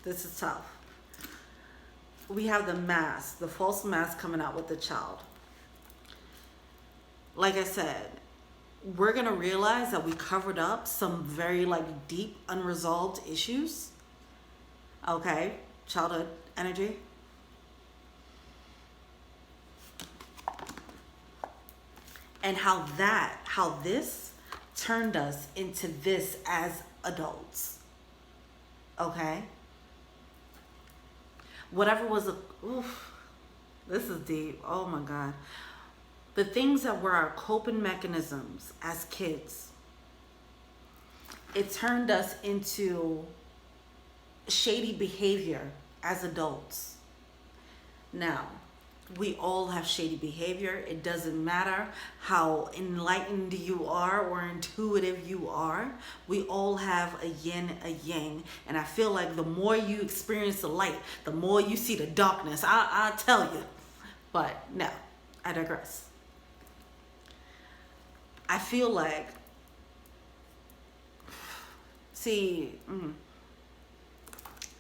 This is tough. We have the mask, the false mask coming out with the child. Like I said, we're going to realize that we covered up some very like deep unresolved issues. Okay, childhood energy. And how this turned us into this as adults. Okay? Whatever was this is deep. Oh my God. The things that were our coping mechanisms as kids, it turned us into shady behavior as adults. Now, we all have shady behavior. It doesn't matter how enlightened you are or intuitive you are. We all have a yin, a yang. And I feel like the more you experience the light, the more you see the darkness. I'll tell you. But no, I digress. I feel like,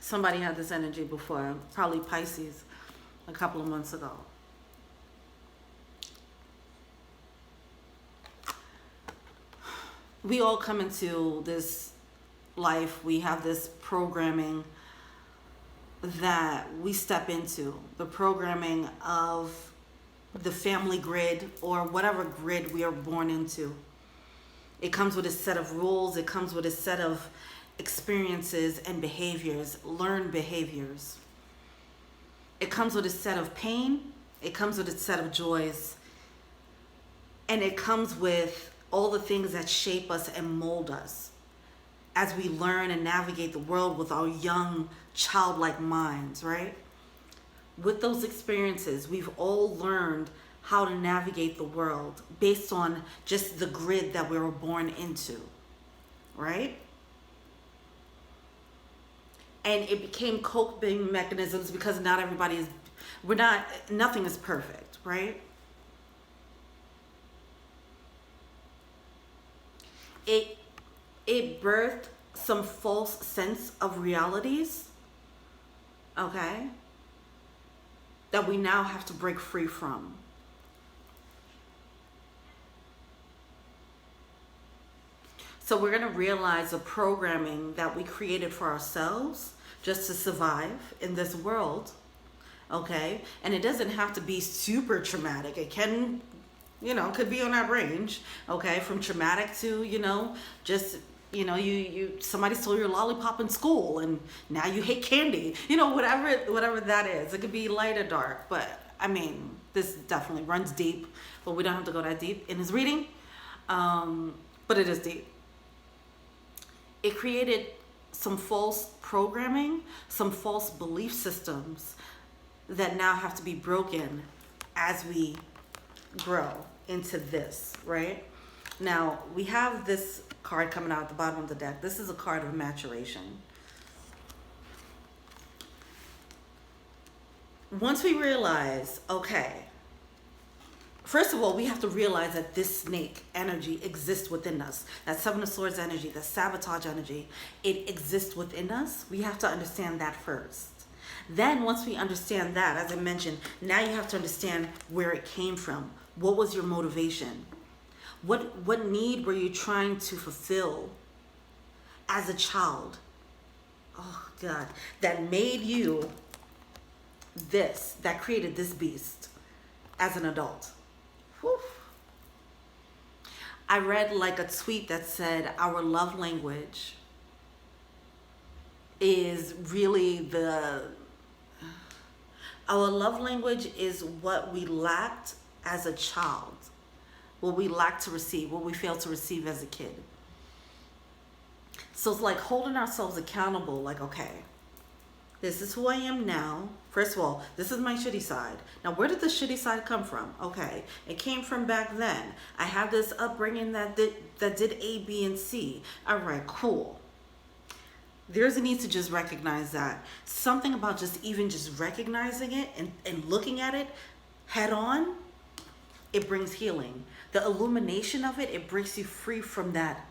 somebody had this energy before, probably Pisces, a couple of months ago. We all come into this life, we have this programming that we step into, the programming of the family grid or whatever grid we are born into. It comes with a set of rules, it comes with a set of experiences and behaviors, learned behaviors. It comes with a set of pain, it comes with a set of joys, and it comes with all the things that shape us and mold us as we learn and navigate the world with our young, childlike minds, right? With those experiences, we've all learned how to navigate the world based on just the grid that we were born into, right? And it became coping mechanisms because not everybody is, nothing is perfect, right? It birthed some false sense of realities, okay, that we now have to break free from. So we're going to realize the programming that we created for ourselves just to survive in this world, okay? And it doesn't have to be super traumatic. It can, could be on that range, okay? From traumatic to, just, somebody stole your lollipop in school and now you hate candy. Whatever that is. It could be light or dark, but I mean, this definitely runs deep, but we don't have to go that deep in his reading. But it is deep. It created some false programming, some false belief systems that now have to be broken as we grow into this, right? Now, we have this card coming out at the bottom of the deck. This is a card of maturation. Once we realize, okay, first of all, we have to realize that this snake energy exists within us. That Seven of Swords energy, that sabotage energy, it exists within us. We have to understand that first. Then once we understand that, as I mentioned, now you have to understand where it came from. What was your motivation? What need were you trying to fulfill as a child? Oh God, that made you this, that created this beast as an adult. Whew. I read like a tweet that said our love language is really our love language is what we lacked as a child, what we lacked to receive, what we failed to receive as a kid. So it's like holding ourselves accountable, like, okay, this is who I am now. First of all, this is my shitty side. Now, where did the shitty side come from? Okay, it came from back then. I have this upbringing that did A, B, and C. All right, cool. There's a need to just recognize that. Something about just recognizing it and looking at it head on, it brings healing. The illumination of it, it breaks you free from that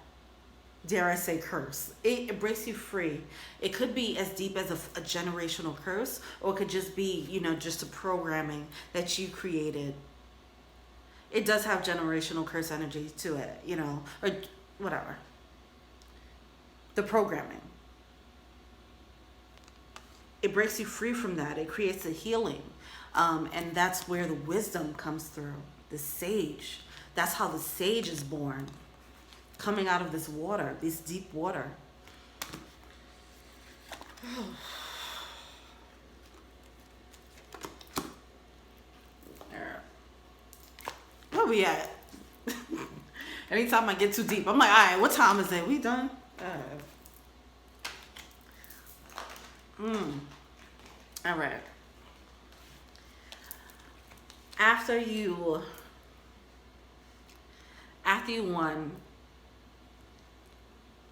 dare I say, curse. It breaks you free. It could be as deep as a generational curse, or it could just be, you know, just a programming that you created. It does have generational curse energy to it, you know, or whatever. The programming. It breaks you free from that. It creates a healing. And that's where the wisdom comes through. The sage. That's how the sage is born. Coming out of this water, this deep water. Where we at? Anytime I get too deep, I'm like, all right, what time is it? We done? All right. After you won,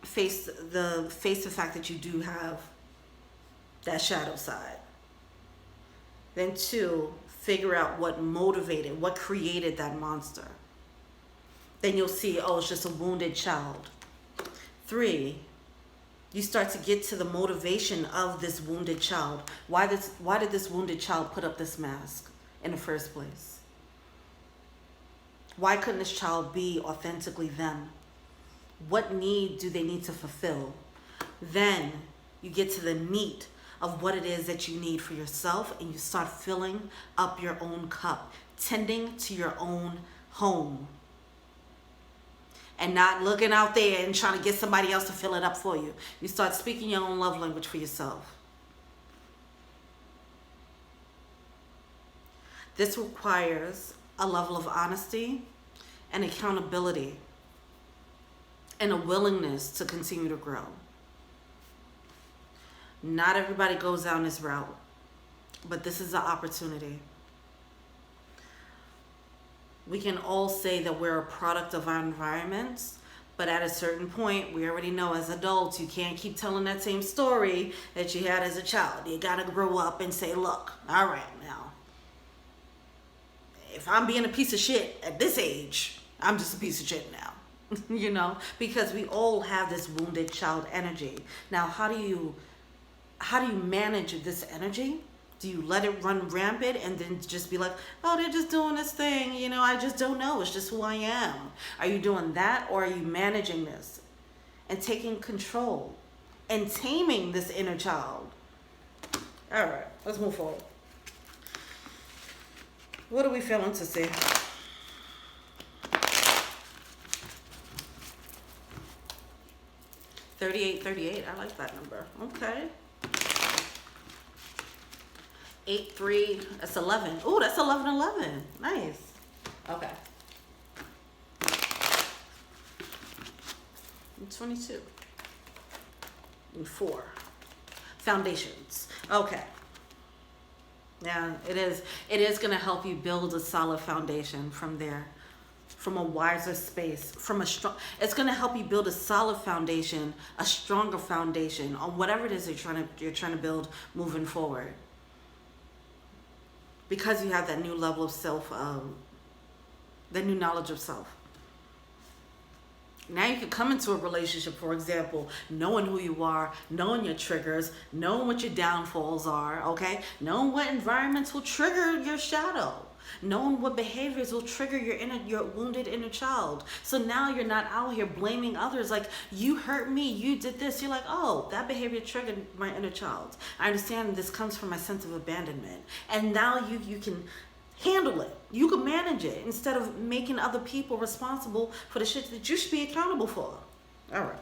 face the fact that you do have that shadow side. Then 2, figure out what motivated, what created that monster. Then you'll see, oh, it's just a wounded child. 3, you start to get to the motivation of this wounded child. Why did this wounded child put up this mask in the first place? Why couldn't this child be authentically them? What need do they need to fulfill? Then you get to the meat of what it is that you need for yourself, and you start filling up your own cup, tending to your own home, and not looking out there and trying to get somebody else to fill it up for you. You start speaking your own love language for yourself. This requires a level of honesty and accountability and a willingness to continue to grow. Not everybody goes down this route, but this is an opportunity. We can all say that we're a product of our environments, but at a certain point, we already know as adults, you can't keep telling that same story that you had as a child. You gotta grow up and say, look, all right, now, if I'm being a piece of shit at this age, I'm just a piece of shit now. You know, because we all have this wounded child energy. Now, how do you manage this energy? Do you let it run rampant and then just be like, oh, they're just doing this thing, you know, I just don't know, it's just who I am? Are you doing that, or are you managing this and taking control and taming this inner child? All right, let's move forward. What are we feeling to see? 38, I like that number. Okay. 8, 3, that's 11. Oh, that's 11. Nice. Okay. 22. And 4. Foundations. Okay. Yeah, it is going to help you build a solid foundation from there. From a wiser space, it's going to help you build a solid foundation, a stronger foundation on whatever it is you're trying to build moving forward. Because you have that new level of self, that new knowledge of self. Now you can come into a relationship, for example, knowing who you are, knowing your triggers, knowing what your downfalls are, okay? Knowing what environments will trigger your shadow. Knowing what behaviors will trigger your wounded inner child. So now you're not out here blaming others like, you hurt me, you did this. You're like, oh, that behavior triggered my inner child. I understand this comes from my sense of abandonment. And now you can handle it. You can manage it instead of making other people responsible for the shit that you should be accountable for. All right.